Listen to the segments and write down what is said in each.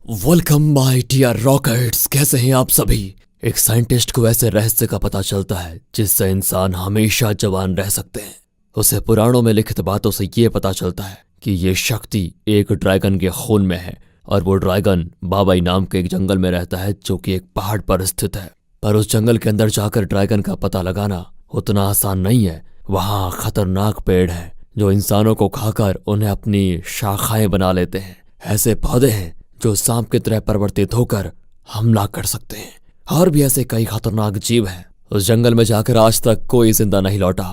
Welcome my dear rockets. कैसे हैं आप सभी। एक साइंटिस्ट को ऐसे रहस्य का पता चलता है जिससे इंसान हमेशा जवान रह सकते हैं। उसे पुराणों में लिखित बातों से ये पता चलता है कि ये शक्ति एक ड्रैगन के खून में है और वो ड्रैगन बाबाई नाम के एक जंगल में रहता है जो कि एक पहाड़ पर स्थित है। पर उस जंगल के अंदर जाकर ड्रैगन का पता लगाना उतना आसान नहीं है। वहाँ खतरनाक पेड़ हैं जो इंसानों को खाकर उन्हें अपनी शाखाएं बना लेते हैं। ऐसे पौधे हैं जो सांप की तरह परिवर्तित होकर हमला कर सकते हैं। और भी ऐसे कई खतरनाक जीव हैं। उस जंगल में जाकर आज तक कोई जिंदा नहीं लौटा।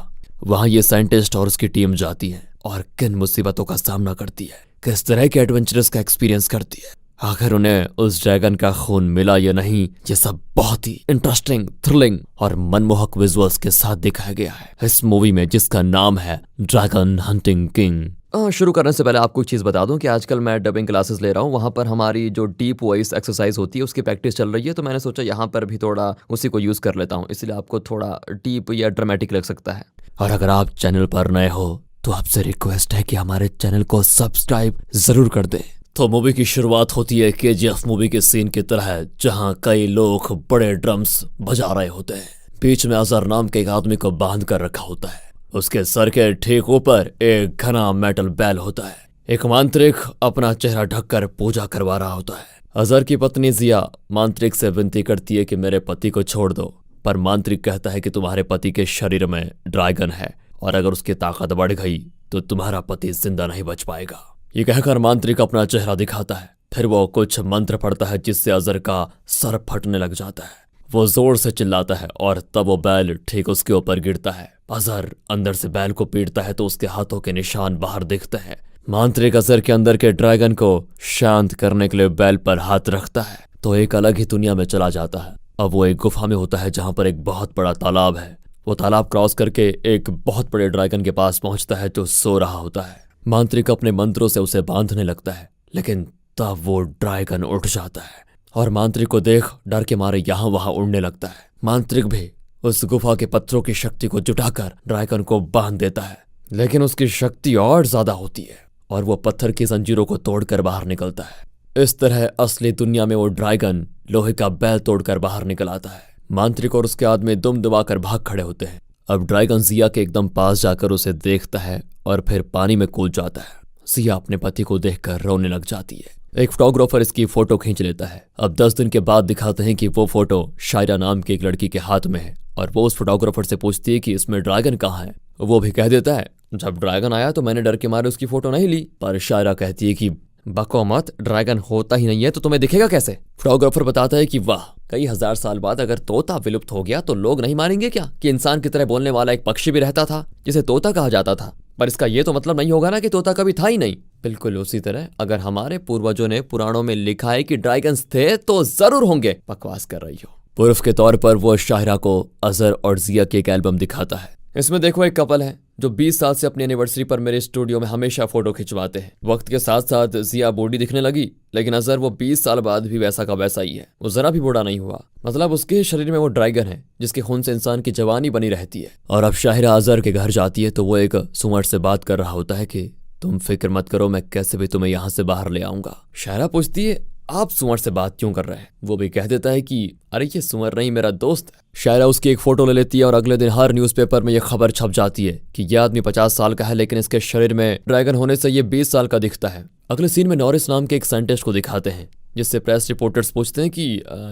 वहां ये साइंटिस्ट और उसकी टीम जाती है और किन मुसीबतों का सामना करती है, किस तरह के एडवेंचरस का एक्सपीरियंस करती है, आखिर उन्हें उस ड्रैगन का खून मिला या नहीं, ये सब बहुत ही इंटरेस्टिंग, थ्रिलिंग और मनमोहक विजुअल्स के साथ दिखाया गया है इस मूवी में जिसका नाम है ड्रैगन हंटिंग किंग। शुरू करने से पहले आपको एक चीज़ बता दूं कि आजकल मैं डबिंग क्लासेस ले रहा हूं। वहां पर हमारी जो डीप वॉइस एक्सरसाइज होती है उसकी प्रैक्टिस चल रही है, तो मैंने सोचा यहां पर भी थोड़ा उसी को यूज़ कर लेता हूं, इसलिए आपको थोड़ा डीप या ड्रामेटिक लग सकता है। और अगर आप चैनल पर नए हो तो आपसे रिक्वेस्ट है कि हमारे चैनल को सब्सक्राइब जरूर कर दें। तो मूवी की शुरुआत होती है केजीएफ मूवी के सीन की तरह, जहां कई लोग बड़े ड्रम्स बजा रहे होते हैं। बीच में अजहर नाम के एक आदमी को बांध कर रखा होता है। उसके सर के ठीक ऊपर एक घना मेटल बैल होता है। एक मांत्रिक अपना चेहरा ढककर पूजा करवा रहा होता है। अजहर की पत्नी जिया मांत्रिक से विनती करती है कि मेरे पति को छोड़ दो, पर मांत्रिक कहता है कि तुम्हारे पति के शरीर में ड्रैगन है और अगर उसकी ताकत बढ़ गई तो तुम्हारा पति जिंदा नहीं बच पाएगा। ये कहकर मांत्रिक अपना चेहरा दिखाता है। फिर वो कुछ मंत्र पढ़ता है जिससे अजहर का सर फटने लग जाता है। वो जोर से चिल्लाता है और तब वो बैल ठीक उसके ऊपर गिरता है। अजहर अंदर से बैल को पीटता है तो उसके हाथों के निशान बाहर दिखते हैं। मांत्रिक अजहर के अंदर के ड्रैगन को शांत करने के लिए बैल पर हाथ रखता है तो एक अलग ही दुनिया में चला जाता है। अब वो एक गुफा में होता है जहां पर एक बहुत बड़ा तालाब है। वो तालाब क्रॉस करके एक बहुत बड़े ड्रैगन के पास पहुंचता है जो सो रहा होता है। मांत्रिक अपने मंत्रों से उसे बांधने लगता है, लेकिन तब वो ड्रैगन उठ जाता है और मांत्रिक को देख डर के मारे यहां वहां उड़ने लगता है। मांत्रिक भी उस गुफा के पत्थरों की शक्ति को जुटाकर ड्रैगन को बांध देता है, लेकिन उसकी शक्ति और ज्यादा होती है और वो पत्थर की जंजीरों को तोड़कर बाहर निकलता है। इस तरह असली दुनिया में वो ड्रैगन लोहे का बैल तोड़कर बाहर निकल आता है। मांत्रिक और उसके आदमी दुम दबाकर भाग खड़े होते हैं। अब ड्रैगन जिया के एकदम पास जाकर उसे देखता है और फिर पानी में कूद जाता है। जिया अपने पति को देखकर रोने लग जाती है। एक फोटोग्राफर इसकी फोटो खींच लेता है। अब 10 दिन के बाद दिखाते हैं कि वो फोटो शायरा नाम की एक लड़की के हाथ में है और वो उस फोटोग्राफर से पूछती है कि इसमें ड्रैगन कहाँ है। वो भी कह देता है जब ड्रैगन आया तो मैंने डर के मारे उसकी फोटो नहीं ली, पर शायरा कहती है कि बको मत, ड्रैगन होता ही नहीं है तो तुम्हें दिखेगा कैसे। फोटोग्राफर बताता है कि वाह, कई हजार साल बाद अगर तोता विलुप्त हो गया तो लोग नहीं मानेंगे क्या कि इंसान की तरह बोलने वाला एक पक्षी भी रहता था जिसे तोता कहा जाता था। पर इसका ये तो मतलब नहीं होगा ना कि तोता कभी था ही नहीं। बिल्कुल उसी तरह अगर हमारे पूर्वजों ने पुराणों में लिखा है कि ड्रैगन्स थे तो जरूर होंगे। बकवास कर रही हो। प्रूफ के तौर पर वो शायरा को अजहर और जिया की एक एल्बम दिखाता है। इसमें देखो एक कपल है जो 20 साल से अपनी एनिवर्सरी पर मेरे स्टूडियो में हमेशा फोटो खिंचवाते हैं। वक्त के साथ साथ जिया बूढ़ी दिखने लगी, लेकिन अजहर वो 20 साल बाद भी वैसा का वैसा ही है। वो जरा भी बूढ़ा नहीं हुआ। मतलब उसके शरीर में वो ड्रैगन है जिसके खून से इंसान की जवानी बनी रहती है। और अब शाहिरा अजहर के घर जाती है तो वो एक सुअर से बात कर रहा होता है कि तुम फिक्र मत करो, मैं कैसे भी तुम्हें यहाँ से बाहर ले आऊंगा। शायरा पूछती है आप सुअर से बात क्यों कर रहे हैं। वो भी कह देता है कि अरे ये सुअर नहीं, मेरा दोस्त है। शायरा उसकी एक फोटो ले लेती है और अगले दिन हर न्यूज़पेपर में ये खबर छप जाती है कि यह आदमी 50 साल का है, लेकिन इसके शरीर में ड्रैगन होने से ये 20 साल का दिखता है। अगले सीन में नॉरिस नाम के एक साइंटिस्ट को दिखाते हैं जिससे प्रेस रिपोर्टर्स पूछते हैं कि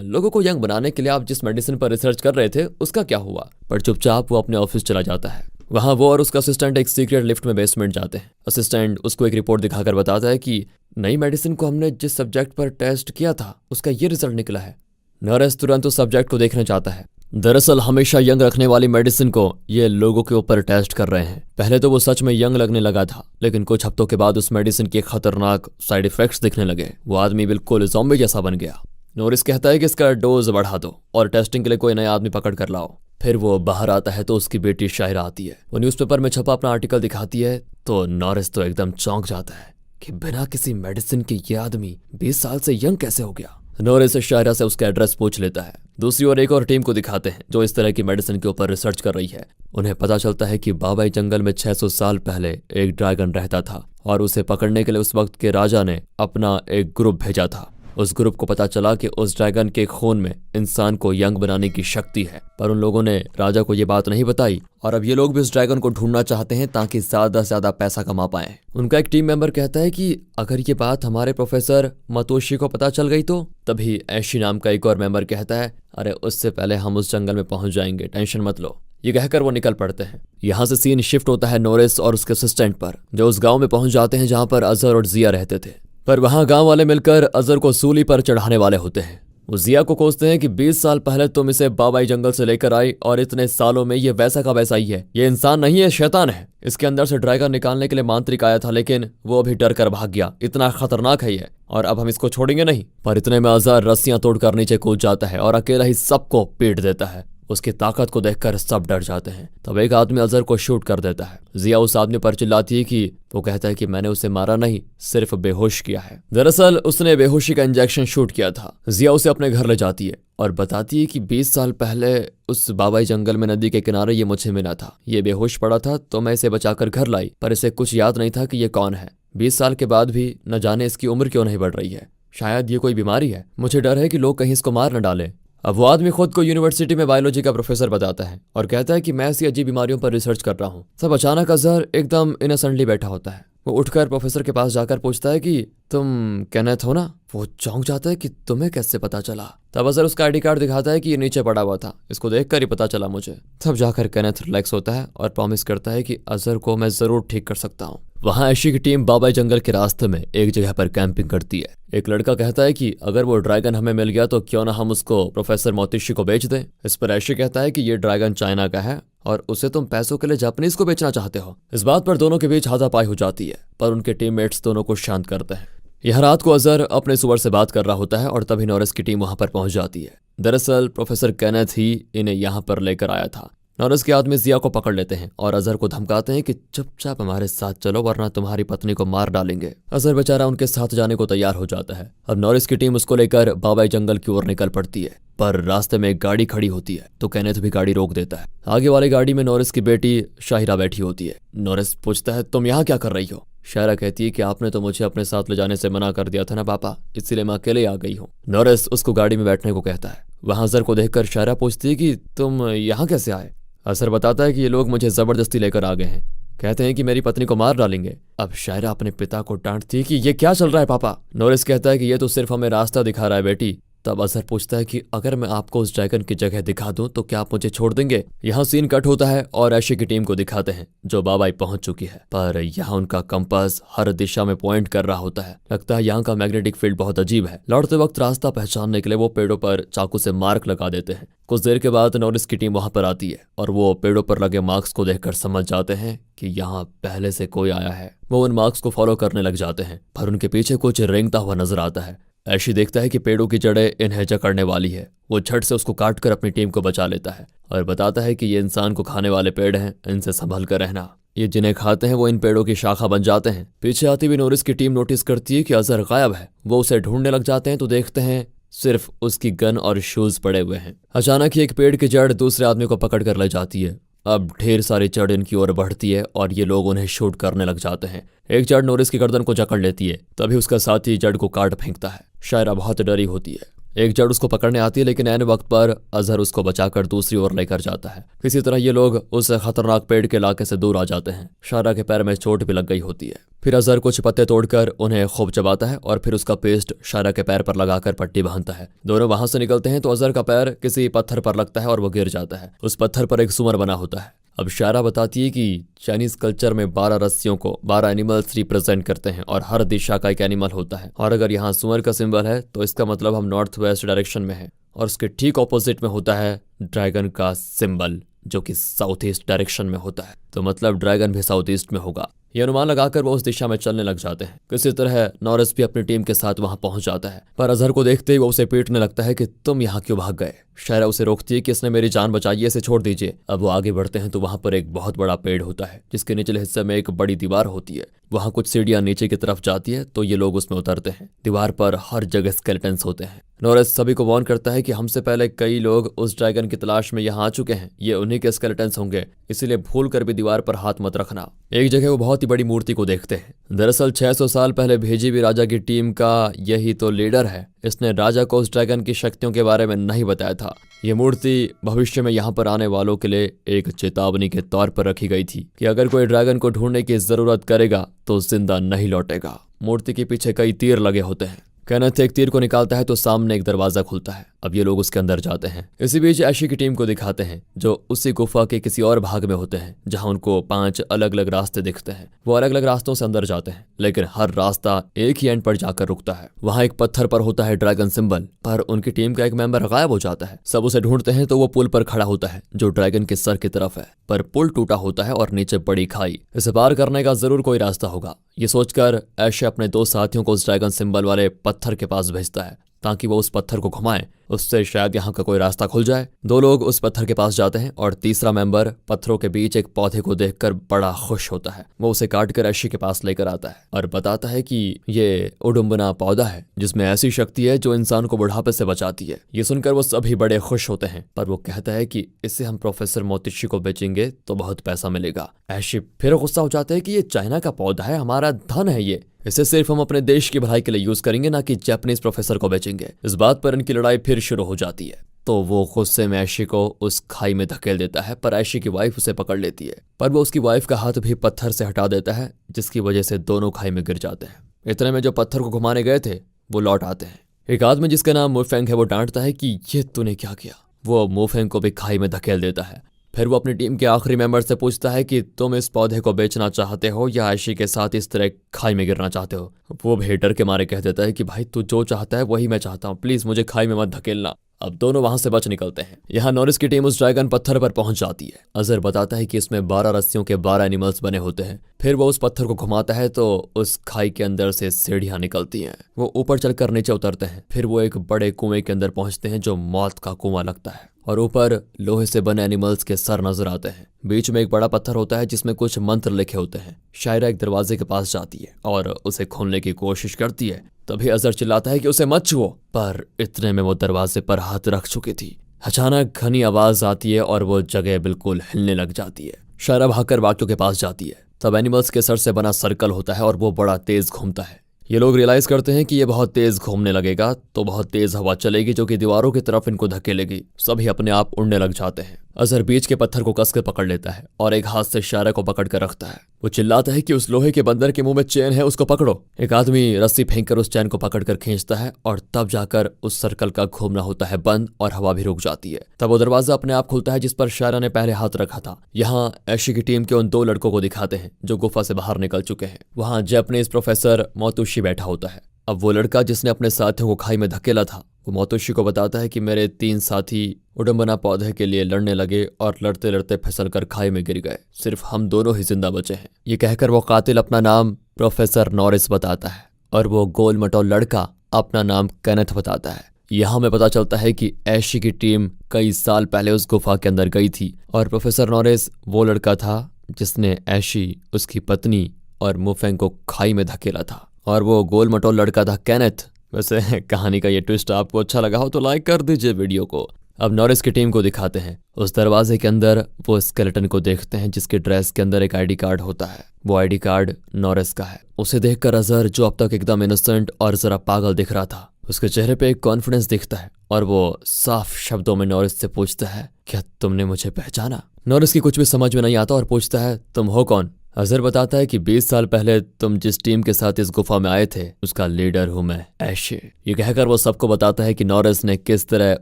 लोगों को यंग बनाने के लिए आप जिस मेडिसिन पर रिसर्च कर रहे थे उसका क्या हुआ। पर चुपचाप वो अपने ऑफिस चला जाता है। वहां वो और उसका असिस्टेंट एक सीक्रेट लिफ्ट में बेसमेंट जाते हैं। असिस्टेंट उसको एक रिपोर्ट दिखाकर बताता है कि नई मेडिसिन को हमने जिस सब्जेक्ट पर टेस्ट किया था उसका ये रिजल्ट निकला है। नॉरिस तुरंत उस सब्जेक्ट को देखना चाहता है। दरअसल हमेशा यंग रखने वाली मेडिसिन को ये लोगों के ऊपर टेस्ट कर रहे हैं। पहले तो वो सच में यंग लगने लगा था, लेकिन कुछ हफ्तों के बाद उस मेडिसिन के खतरनाक साइड इफेक्ट्स दिखने लगे। वो आदमी बिल्कुल ज़ॉम्बी जैसा बन गया। नॉरिस कहता है कि इसका डोज बढ़ा दो और टेस्टिंग के लिए कोई नया आदमी पकड़ कर लाओ। फिर वो बाहर आता है तो उसकी बेटी शायरा आती है। वो न्यूज़पेपर में छपा अपना आर्टिकल दिखाती है तो नॉरिस तो एकदम चौंक जाता है कि बिना किसी मेडिसिन के ये आदमी 20 साल से यंग कैसे हो गया। नॉरिस शायरा से उसका एड्रेस पूछ लेता है। दूसरी ओर एक और टीम को दिखाते हैं जो इस तरह की मेडिसिन के ऊपर रिसर्च कर रही है। उन्हें पता चलता है कि बाबाई जंगल में 600 साल पहले एक ड्रैगन रहता था और उसे पकड़ने के लिए उस वक्त के राजा ने अपना एक ग्रुप भेजा था। उस ग्रुप को पता चला कि उस ड्रैगन के खून में इंसान को यंग बनाने की शक्ति है, पर उन लोगों ने राजा को ये बात नहीं बताई और अब ये लोग भी उस ड्रैगन को ढूंढना चाहते हैं ताकि ज्यादा से ज्यादा पैसा कमा पाएं। उनका एक टीम मेंबर कहता है कि अगर ये बात हमारे प्रोफेसर मतोशी को पता चल गई तो। तभी ऐशी नाम का एक और मेंबर कहता है, अरे उससे पहले हम उस जंगल में पहुंच जाएंगे, टेंशन मत लो। ये कहकर वो निकल पड़ते हैं। यहाँ से सीन शिफ्ट होता है नॉरिस और उसके असिस्टेंट पर, जो उस गांव में पहुंच जाते हैं जहां पर अजहर और जिया रहते थे। पर वहां गांव वाले मिलकर अजहर को सूली पर चढ़ाने वाले होते हैं। वो जिया को कोसते हैं कि 20 साल पहले तुम इसे बाबाई जंगल से लेकर आई और इतने सालों में ये वैसा का वैसा ही है। ये इंसान नहीं है, शैतान है। इसके अंदर से ड्रैगन निकालने के लिए मांत्रिक आया था, लेकिन वो अभी डर कर भाग गया। इतना खतरनाक है ये और अब हम इसको छोड़ेंगे नहीं। पर इतने में अजहर रस्सियां तोड़कर नीचे कूद जाता है और अकेला ही सबको पीट देता है। उसकी ताकत को देखकर सब डर जाते हैं। तब एक आदमी अजहर को शूट कर देता है। जिया उस आदमी पर चिल्लाती है कि वो कहता है कि मैंने उसे मारा नहीं, सिर्फ बेहोश किया है। दरअसल उसने बेहोशी का इंजेक्शन शूट किया था। जिया उसे अपने घर ले जाती है और बताती है कि 20 साल पहले उस बाबाई जंगल में नदी के किनारे ये मुझे मिला था। ये बेहोश पड़ा था तो मैं इसे बचाकर घर लाई, पर इसे कुछ याद नहीं था कि ये कौन है। 20 साल के बाद भी न जाने इसकी उम्र क्यों नहीं बढ़ रही है। शायद ये कोई बीमारी है। मुझे डर है कि लोग कहीं इसको मार न डालें। अब वो आदमी खुद को यूनिवर्सिटी में बायोलॉजी का प्रोफेसर बताता है और कहता है कि मैं ऐसी अजीब बीमारियों पर रिसर्च कर रहा हूँ। सब अचानक अजहर एकदम इनोसेंटली बैठा होता है। वो उठकर प्रोफेसर के पास जाकर पूछता है कि तुम केनेथ हो ना। वो चौंक जाता है कि तुम्हें कैसे पता चला। तब अजहर उसका आईडी कार्ड दिखाता है कि ये नीचे पड़ा हुआ था, इसको देखकर ही पता चला मुझे। तब जाकर केनेथ रिलैक्स होता है और प्रॉमिस करता है कि अजहर को मैं जरूर ठीक कर सकता हूँ। वहाँ ऐशी की टीम बाबाई जंगल के रास्ते में एक जगह पर कैंपिंग करती है। एक लड़का कहता है कि अगर वो ड्रैगन हमें मिल गया तो क्यों ना हम उसको प्रोफेसर मोतिशी को बेच दें। इस पर ऐशी कहता है कि ये ड्रैगन चाइना का है और उसे तुम पैसों के लिए जापानीज को बेचना चाहते हो। इस बात पर दोनों के बीच हाथापाई हो जाती है, पर उनके टीममेट्स दोनों को शांत करते हैं। यह रात को अजहर अपने सुअर से बात कर रहा होता है और तभी नॉरिस की टीम वहां पर पहुंच जाती है। दरअसल प्रोफेसर केनेथ ही इन्हें यहाँ पर लेकर आया था। नॉरिस के आदमी जिया को पकड़ लेते हैं और अजहर को धमकाते हैं कि चुपचाप हमारे साथ चलो वरना तुम्हारी पत्नी को मार डालेंगे। अजहर बेचारा उनके साथ जाने को तैयार हो जाता है। अब नॉरिस की टीम उसको लेकर बाबाई जंगल की ओर निकल पड़ती है, पर रास्ते में एक गाड़ी खड़ी होती है तो केनेथ भी गाड़ी रोक देता है। आगे वाली गाड़ी में नॉरिस की बेटी शाहिरा बैठी होती है। नॉरिस पूछता है तुम यहाँ क्या कर रही हो। शायरा कहती है कि आपने तो मुझे अपने साथ ले जाने से मना कर दिया था ना पापा, इसीलिए मैं अकेले आ गई हूँ। नॉरिस उसको गाड़ी में बैठने को कहता है। वहां अजहर को देखकर शायरा पूछती है कि तुम यहाँ कैसे आए। अजहर बताता है कि ये लोग मुझे जबरदस्ती लेकर आ गए हैं, कहते हैं कि मेरी पत्नी को मार डालेंगे। अब शायरा अपने पिता को डांटती है कि ये क्या चल रहा है पापा। नॉरिस कहता है कि ये तो सिर्फ हमें रास्ता दिखा रहा है बेटी। तब अजहर पूछता है कि अगर मैं आपको उस ड्रैगन की जगह दिखा दूं तो क्या आप मुझे छोड़ देंगे। यहाँ सीन कट होता है और ऐशी की टीम को दिखाते हैं जो बाबाई पहुंच चुकी है, पर यहाँ उनका कंपास हर दिशा में पॉइंट कर रहा होता है। लगता है यहाँ का मैग्नेटिक फील्ड बहुत अजीब है। लौटते वक्त रास्ता पहचानने के लिए वो पेड़ों पर चाकू से मार्क लगा देते हैं। कुछ देर के बाद नॉरिस की टीम वहां पर आती है और वो पेड़ों पर लगे मार्क्स को देखकर समझ जाते हैं कि यहाँ पहले से कोई आया है। वो उन मार्क्स को फॉलो करने लग जाते हैं, पर उनके पीछे कुछ रेंगता हुआ नजर आता है। ऐशी देखता है कि पेड़ों की जड़ें इन्हें जकड़ने वाली है। वो झट से उसको काटकर अपनी टीम को बचा लेता है और बताता है कि ये इंसान को खाने वाले पेड़ हैं, इनसे संभल कर रहना। ये जिन्हें खाते हैं वो इन पेड़ों की शाखा बन जाते हैं। पीछे आती हुई नॉरिस की टीम नोटिस करती है कि अजहर गायब है। वो उसे ढूंढने लग जाते हैं तो देखते हैं सिर्फ उसकी गन और शूज पड़े हुए हैं। अचानक ही एक पेड़ की जड़ दूसरे आदमी को पकड़ कर ले जाती है। अब ढेर सारी जड़ इनकी ओर बढ़ती है और ये लोग उन्हें शूट करने लग जाते हैं। एक जड़ नॉरिस की गर्दन को जकड़ लेती है, तभी उसका साथी जड़ को काट फेंकता है। शायरा बहुत डरी होती है। एक जड़ उसको पकड़ने आती है, लेकिन ऐन वक्त पर अजहर उसको बचाकर दूसरी ओर लेकर जाता है। किसी तरह ये लोग उस खतरनाक पेड़ के इलाके से दूर आ जाते हैं। शायरा के पैर में चोट भी लग गई होती है। फिर अजहर कुछ पत्ते तोड़कर उन्हें खूब चबाता है और फिर उसका पेस्ट शायरा के पैर पर लगाकर पट्टी बांधता है। दोनों वहां से निकलते हैं तो अजहर का पैर किसी पत्थर पर लगता है और वो गिर जाता है। उस पत्थर पर एक सुमर बना होता है। अब शायरा बताती है कि चाइनीज कल्चर में 12 रस्सियों को 12 एनिमल्स रिप्रेजेंट करते हैं और हर दिशा का एक एनिमल होता है। और अगर यहाँ सुअर का सिंबल है तो इसका मतलब हम नॉर्थ वेस्ट डायरेक्शन में है, और उसके ठीक ऑपोजिट में होता है ड्रैगन का सिंबल जो कि साउथ ईस्ट डायरेक्शन में होता है। तो मतलब ड्रैगन भी साउथ ईस्ट में होगा। ये अनुमान लगाकर वो उस दिशा में चलने लग जाते हैं। किसी तरह नॉरिस भी अपनी टीम के साथ वहां पहुंच जाता है, पर अजहर को देखते ही वो उसे पीटने लगता है कि तुम यहाँ क्यों भाग गए। शायरा उसे रोकती है कि इसने मेरी जान बचाई है, इसे छोड़ दीजिए। अब वो आगे बढ़ते हैं तो वहां पर एक बहुत बड़ा पेड़ होता है जिसके निचले हिस्से में एक बड़ी दीवार होती है। वहां कुछ सीढ़ियां नीचे की तरफ जाती है तो ये लोग उसमें उतरते हैं। दीवार पर हर जगह स्केलेटन्स होते हैं। नॉरिस सभी को वार्न करता है कि हमसे पहले कई लोग उस ड्रैगन की तलाश में यहाँ आ चुके हैं, ये उन्हीं के स्केलेटन्स होंगे, इसीलिए भूल कर भी दीवार पर हाथ मत रखना। एक जगह वो बहुत ही बड़ी मूर्ति को देखते हैं। दरअसल 600 साल पहले भेजी भी राजा की टीम का यही तो लीडर है। इसने राजा को उस ड्रैगन की शक्तियों के बारे में नहीं बताया था। ये मूर्ति भविष्य में यहाँ पर आने वालों के लिए एक चेतावनी के तौर पर रखी गई थी कि अगर कोई ड्रैगन को ढूंढने की जरूरत करेगा तो जिंदा नहीं लौटेगा। मूर्ति के पीछे कई तीर लगे होते हैं। केनेथ एक तीर को निकालता है तो सामने एक दरवाजा खुलता है। अब ये लोग उसके अंदर जाते हैं। इसी बीच ऐशी की टीम को दिखाते हैं जो उसी गुफा के किसी और भाग में होते हैं जहां उनको 5 अलग अलग रास्ते दिखते हैं। वो अलग अलग रास्तों से अंदर जाते हैं, लेकिन हर रास्ता एक ही एंड पर जाकर रुकता है। वहां एक पत्थर पर होता है ड्रैगन सिंबल, पर उनकी टीम का एक मेंबर गायब हो जाता है। सब उसे ढूंढते हैं तो वो पुल पर खड़ा होता है जो ड्रैगन के सर की तरफ है, पर पुल टूटा होता है और नीचे बड़ी खाई। इसे पार करने का जरूर कोई रास्ता होगा। ये सोचकर ऐशे अपने 2 साथियों को उस ड्रैगन सिंबल वाले पत्थर के पास भेजता है ताकि वो उस पत्थर को घुमाए, उससे शायद यहाँ का कोई रास्ता खुल जाए। 2 लोग उस पत्थर के पास जाते हैं और तीसरा मेंबर पत्थरों के बीच एक पौधे को देखकर बड़ा खुश होता है। वो उसे काटकर ऐशी के पास लेकर आता है और बताता है कि ये उडुम्बना पौधा है जिसमें ऐसी शक्ति है जो इंसान को बुढ़ापे से बचाती है। ये सुनकर वो सभी बड़े खुश होते हैं, पर वो कहता है कि इसे हम प्रोफेसर मोतिशी को बेचेंगे तो बहुत पैसा मिलेगा। ऐशी फिर गुस्सा हो जाते हैं कि ये चाइना का पौधा है, हमारा धन है, ये इसे सिर्फ हम अपने देश की भलाई के लिए यूज करेंगे, ना कि जापानीज प्रोफेसर को बेचेंगे। इस बात पर इनकी लड़ाई फिर शुरू हो जाती है। तो वो गुस्से में ऐशी को उस खाई में धकेल देता है, पर ऐशी की वाइफ उसे पकड़ लेती है, पर वो उसकी वाइफ का हाथ भी पत्थर से हटा देता है, जिसकी वजह से दोनों खाई में गिर जाते हैं। इतने में जो पत्थर को घुमाने गए थे वो लौट आते हैं। एक आदमी जिसका नाम मुफेंग है वो डांटता है कि ये तूने क्या किया। वो मुफेंग को भी खाई में धकेल देता है। फिर वो अपनी टीम के आखिरी मेंबर से पूछता है कि तुम इस पौधे को बेचना चाहते हो या ऐशी के साथ इस तरह खाई में गिरना चाहते हो। वो भी डर के मारे कह देता है कि भाई तू जो चाहता है वही मैं चाहता हूँ, प्लीज मुझे खाई में मत धकेलना। अब दोनों वहां से बच निकलते हैं। यहाँ नॉरिस की टीम उस ड्रैगन पत्थर पर पहुंच जाती है। अजहर बताता है कि इसमें 12 रस्सियों के 12 एनिमल्स बने होते हैं। फिर वो उस पत्थर को घुमाता है तो उस खाई के अंदर से सीढ़ियां निकलती हैं। वो ऊपर चलकर नीचे उतरते हैं। फिर वो एक बड़े कुएं के अंदर पहुंचते हैं जो मौत का कुआं लगता है, और ऊपर लोहे से बने एनिमल्स के सर नजर आते हैं। बीच में एक बड़ा पत्थर होता है जिसमें कुछ मंत्र लिखे होते हैं। शायरा एक दरवाजे के पास जाती है और उसे खोलने की कोशिश करती है। तभी अजहर चिल्लाता है कि उसे मत छुओ, पर इतने में वो दरवाजे पर हाथ रख चुकी थी। अचानक घनी आवाज आती है और वो जगह बिल्कुल हिलने लग जाती है। शायरा भागकर बाकियों के पास जाती है। तब एनिमल्स के सर से बना सर्कल होता है और वो बड़ा तेज घूमता है। ये लोग रियलाइज करते हैं कि ये बहुत तेज घूमने लगेगा तो बहुत तेज हवा चलेगी जो कि दीवारों की तरफ इनको धकेलेगी। सभी अपने आप उड़ने लग जाते हैं। अजहर बीच के पत्थर को कसकर पकड़ लेता है और एक हाथ से शायरा को पकड़ कर रखता है। वो चिल्लाता है कि उस लोहे के बंदर के मुंह में चैन है, उसको पकड़ो। एक आदमी रस्सी फेंककर उस चैन को पकड़कर खींचता है और तब जाकर उस सर्कल का घूमना होता है बंद और हवा भी रुक जाती है। तब वो दरवाजा अपने आप खुलता है जिस पर शायरा ने पहले हाथ रखा था। यहाँ ऐशी की टीम के उन 2 लड़कों को दिखाते हैं जो गुफा से बाहर निकल चुके हैं। वहाँ जापानीज प्रोफेसर मोतोशी बैठा होता है। अब वो लड़का जिसने अपने साथियों को खाई में धकेला था वो मोतोशी को बताता है कि मेरे 3 साथी उडुम्बना पौधे के लिए लड़ने लगे और लड़ते लड़ते फिसल कर खाई में गिर गए। सिर्फ हम दोनों ही जिंदा बचे हैं। ये कहकर वो कातिल अपना नाम प्रोफेसर नॉरिस बताता है और वो गोल मटोल लड़का अपना नाम केनेथ बताता है। यहाँ में पता चलता है कि ऐशी की टीम कई साल पहले उस गुफा के अंदर गई थी और प्रोफेसर नॉरिस वो लड़का था जिसने ऐशी, उसकी पत्नी और मुफेंग को खाई में धकेला था, और वो गोल मटोल लड़का था केनेथ। वैसे कहानी का ये ट्विस्ट आपको अच्छा लगा हो तो लाइक कर दीजिए वीडियो को। अब नॉरिस की टीम को दिखाते हैं। उस दरवाजे के अंदर वो स्केलेटन को देखते हैं जिसके ड्रेस के अंदर एक आईडी कार्ड होता है। वो आईडी कार्ड नॉरिस का है। उसे देखकर अजहर, जो अब तक एकदम इनोसेंट और जरा पागल दिख रहा था, उसके चेहरे पे एक कॉन्फिडेंस दिखता है और वो साफ शब्दों में नॉरिस से पूछता है, क्या तुमने मुझे पहचाना? नॉरिस की कुछ भी समझ में नहीं आता और पूछता है, तुम हो कौन? अजहर बताता है कि 20 साल पहले तुम जिस टीम के साथ इस गुफा में आए थे उसका लीडर हूं मैं, ऐशे। ये कहकर वो सबको बताता है कि नॉरिस ने किस तरह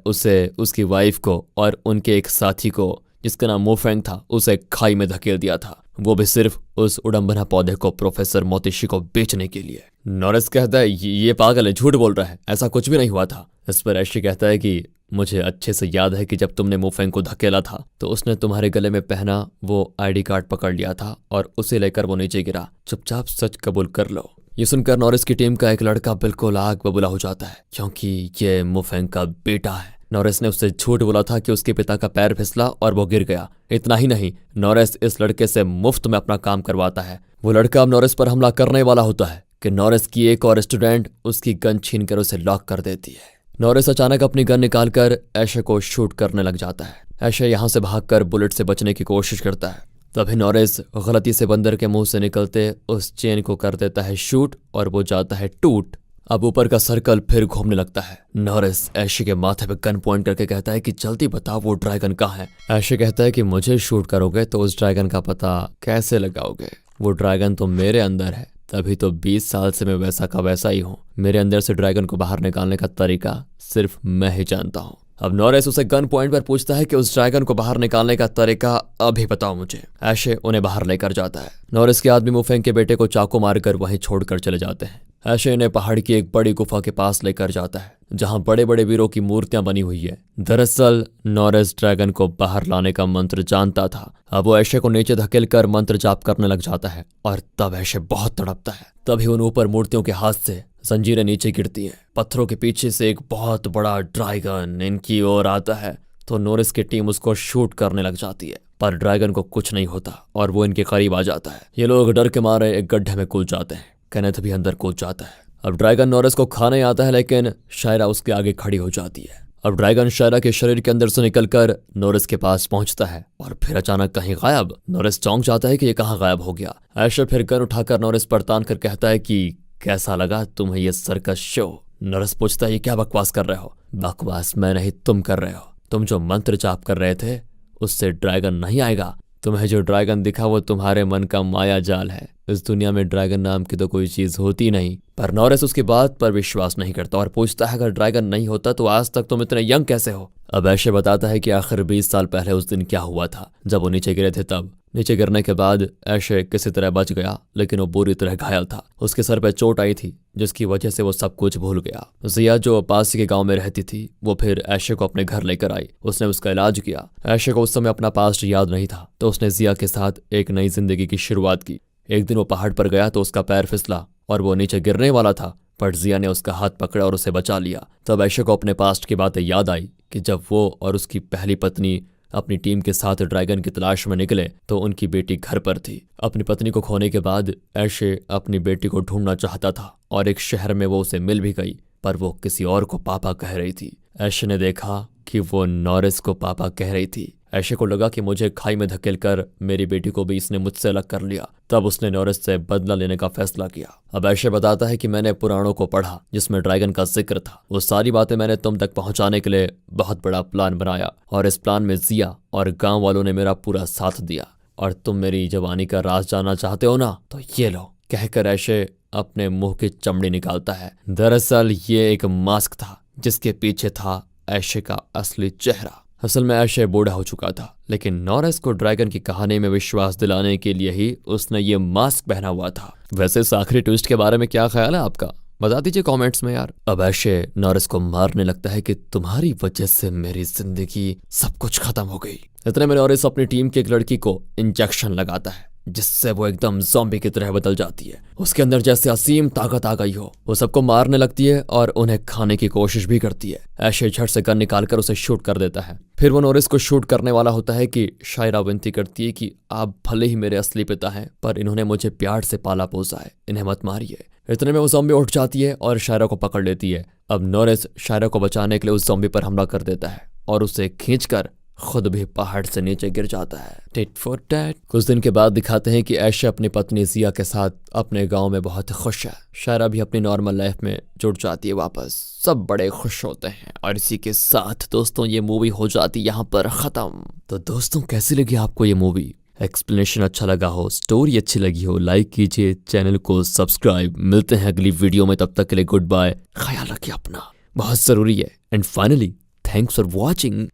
उसे, उसकी वाइफ को और उनके एक साथी को जिसका नाम मुफेंग था उसे खाई में धकेल दिया था, वो भी सिर्फ उस उडुम्बना पौधे को प्रोफेसर मोतिशी को बेचने के लिए। नॉरिस कहता है ये पागल है, झूठ बोल रहा है, ऐसा कुछ भी नहीं हुआ था। इस पर ऐशे कहता है कि मुझे अच्छे से याद है कि जब तुमने मुफेंग को धकेला था तो उसने तुम्हारे गले में पहना वो आईडी कार्ड पकड़ लिया था और उसे लेकर वो नीचे गिरा। चुपचाप सच कबूल कर लो। ये सुनकर नॉरिस की टीम का एक लड़का बिल्कुल आग बबूला हो जाता है क्योंकि ये मुफेंग का बेटा है। नॉरिस ने उससे झूठ बोला था कि उसके पिता का पैर फिसला और वो गिर गया। इतना ही नहीं, नॉरिस इस लड़के से मुफ्त में अपना काम करवाता है। वो लड़का अब नॉरिस पर हमला करने वाला होता है कि नॉरिस की एक और स्टूडेंट उसकी गन छीन कर उसे लॉक कर देती है। नॉरिस अचानक अपनी गन निकालकर ऐशे को शूट करने लग जाता है। ऐशे यहाँ से भागकर बुलेट से बचने की कोशिश करता है। तभी नॉरिस गलती से बंदर के मुंह से निकलते उस चेन को कर देता है शूट और वो जाता है टूट। अब ऊपर का सर्कल फिर घूमने लगता है। नॉरिस ऐशे के माथे पे गन पॉइंट करके कहता है कि जल्दी बताओ वो ड्रैगन कहाँ है। ऐशे कहता है कि मुझे शूट करोगे तो उस ड्रैगन का पता कैसे लगाओगे? वो ड्रैगन तो मेरे अंदर है, तभी तो 20 साल से मैं वैसा का वैसा ही हूँ। मेरे अंदर से ड्रैगन को बाहर निकालने का तरीका सिर्फ मैं ही जानता हूँ। अब नॉरिस उसे गन पॉइंट पर पूछता है कि उस ड्रैगन को बाहर निकालने का तरीका अभी बताओ मुझे। ऐशे उन्हें बाहर लेकर जाता है। नॉरिस के आदमी मुफेंग के बेटे को चाकू मारकर वहीं छोड़कर चले जाते हैं। ऐशे इन्हें पहाड़ की एक बड़ी गुफा के पास लेकर जाता है जहां बड़े बड़े वीरों की मूर्तियां बनी हुई है। दरअसल नॉरिस ड्रैगन को बाहर लाने का मंत्र जानता था। अब वो ऐशे को नीचे धकेलकर मंत्र जाप करने लग जाता है और तब ऐशे बहुत तड़पता है। तभी उन ऊपर मूर्तियों के हाथ से जंजीरें नीचे गिरती हैं। पत्थरों के पीछे से एक बहुत बड़ा ड्रैगन इनकी ओर आता है तो नॉरिस की टीम उसको शूट करने लग जाती है, पर ड्रैगन को कुछ नहीं होता और वो इनके करीब आ जाता है। ये लोग डर के मारे एक गड्ढे में कूद जाते हैं। केनेथ भी अंदर कूद जाता है। अब ड्रैगन नॉरिस को खाने आता है लेकिन शायरा उसके आगे खड़ी हो जाती है। अब ड्रैगन शायरा के शरीर के अंदर से निकलकर नॉरिस के पास पहुंचता है और फिर अचानक कहीं गायब। नॉरिस चौंक जाता है कि ये कहाँ गायब हो गया। ऐशे फिर गन उठाकर नॉरिस पर तान कर कहता है कि कैसा लगा तुम्हें ये सर्कस शो? नॉरिस पूछता है ये क्या बकवास कर रहे हो? बकवास मैं नहीं तुम कर रहे हो। तुम जो मंत्र जाप कर रहे थे उससे ड्रैगन नहीं आएगा। तुम्हें जो ड्रैगन दिखा वो तुम्हारे मन का माया जाल है। इस दुनिया में ड्रैगन नाम की तो कोई चीज होती नहीं। पर नॉरिस उसकी बात पर विश्वास नहीं करता और पूछता है अगर ड्रैगन नहीं होता तो आज तक तुम इतने यंग कैसे हो? अब ऐशे बताता है कि आखिर 20 साल पहले उस दिन क्या हुआ था जब वो नीचे गिरे थे। तब नीचे गिरने के बाद ऐशे किसी तरह बच गया लेकिन वो बुरी तरह घायल था। उसके सर पे चोट आई थी जिसकी वजह से वो सब कुछ भूल गया। जिया जो पास के गांव में रहती थी वो फिर ऐशे को अपने घर लेकर आई। उसने उसका इलाज किया। ऐशे को उस समय अपना पास्ट याद नहीं था तो उसने जिया के साथ एक नई जिंदगी की शुरुआत की। एक दिन वो पहाड़ पर गया तो उसका पैर फिसला और वो नीचे गिरने वाला था, पर जिया ने उसका हाथ पकड़ा और उसे बचा लिया। तब ऐशे को अपने पास्ट की बातें याद आई कि जब वो और उसकी पहली पत्नी अपनी टीम के साथ ड्रैगन की तलाश में निकले तो उनकी बेटी घर पर थी। अपनी पत्नी को खोने के बाद ऐशे अपनी बेटी को ढूंढना चाहता था और एक शहर में वो उसे मिल भी गई, पर वो किसी और को पापा कह रही थी। ऐशे ने देखा कि वो नॉरिस को पापा कह रही थी। ऐशे को लगा कि मुझे खाई में धकेलकर मेरी बेटी को भी इसने मुझसे अलग कर लिया। तब उसने नॉरिस से बदला लेने का फैसला किया। अब ऐशे बताता है कि मैंने पुराणों को पढ़ा जिसमें ड्रैगन का जिक्र था। वो सारी बातें मैंने तुम तक पहुंचाने के लिए बहुत बड़ा प्लान बनाया और इस प्लान में जिया और गांव वालों ने मेरा पूरा साथ दिया। और तुम मेरी जवानी का राज जानना चाहते हो ना, तो ये लो, कहकर ऐशे अपने मुंह की चमड़ी निकालता है। दरअसल ये एक मास्क था जिसके पीछे था ऐशे का असली चेहरा। असल में ऐशे बूढ़ा हो चुका था लेकिन नॉरिस को ड्रैगन की कहानी में विश्वास दिलाने के लिए ही उसने ये मास्क पहना हुआ था। वैसे इस आखिरी ट्विस्ट के बारे में क्या ख्याल है आपका? बता दीजिए कमेंट्स में यार। अब ऐशे नॉरिस को मारने लगता है कि तुम्हारी वजह से मेरी जिंदगी सब कुछ खत्म हो गई। इतने में नॉरिस अपनी टीम की एक लड़की को इंजेक्शन लगाता है जिससे वो एकदम ज़ॉम्बी की तरह बदल जाती है। उसके अंदर जैसे असीम ताकत आ गई हो। वो सबको मारने लगती है और उन्हें खाने की कोशिश भी करती है। ऐशे झट से गन निकालकर उसे शूट कर देता है। फिर वो नॉरिस को शूट करने वाला होता है कि शायरा विनती करती है कि आप भले ही मेरे असली पिता हैं पर इन्होंने मुझे प्यार से पाला पोसा है, इन्हें मत मारिए। इतने में वो ज़ॉम्बी उठ जाती है और शायरा को पकड़ लेती है। अब नॉरिस शायरा को बचाने के लिए उस ज़ॉम्बी पर हमला कर देता है और उसे खींचकर खुद भी पहाड़ से नीचे गिर जाता है। Tit for tat. कुछ दिन के बाद दिखाते हैं कि ऐशे अपनी पत्नी जिया के साथ अपने गांव में बहुत खुश है। शायरा भी अपनी नॉर्मल लाइफ में जुड़ जाती है वापस। सब बड़े खुश होते हैं और इसी के साथ दोस्तों ये मूवी हो जाती यहाँ पर खत्म। तो दोस्तों कैसी लगी आपको ये मूवी? एक्सप्लेनेशन अच्छा लगा हो, स्टोरी अच्छी लगी हो, लाइक कीजिए, चैनल को सब्सक्राइब। मिलते हैं अगली वीडियो में, तब तक के लिए गुड बाय। ख्याल रखिए अपना, बहुत जरूरी है। And finally thanks for watching.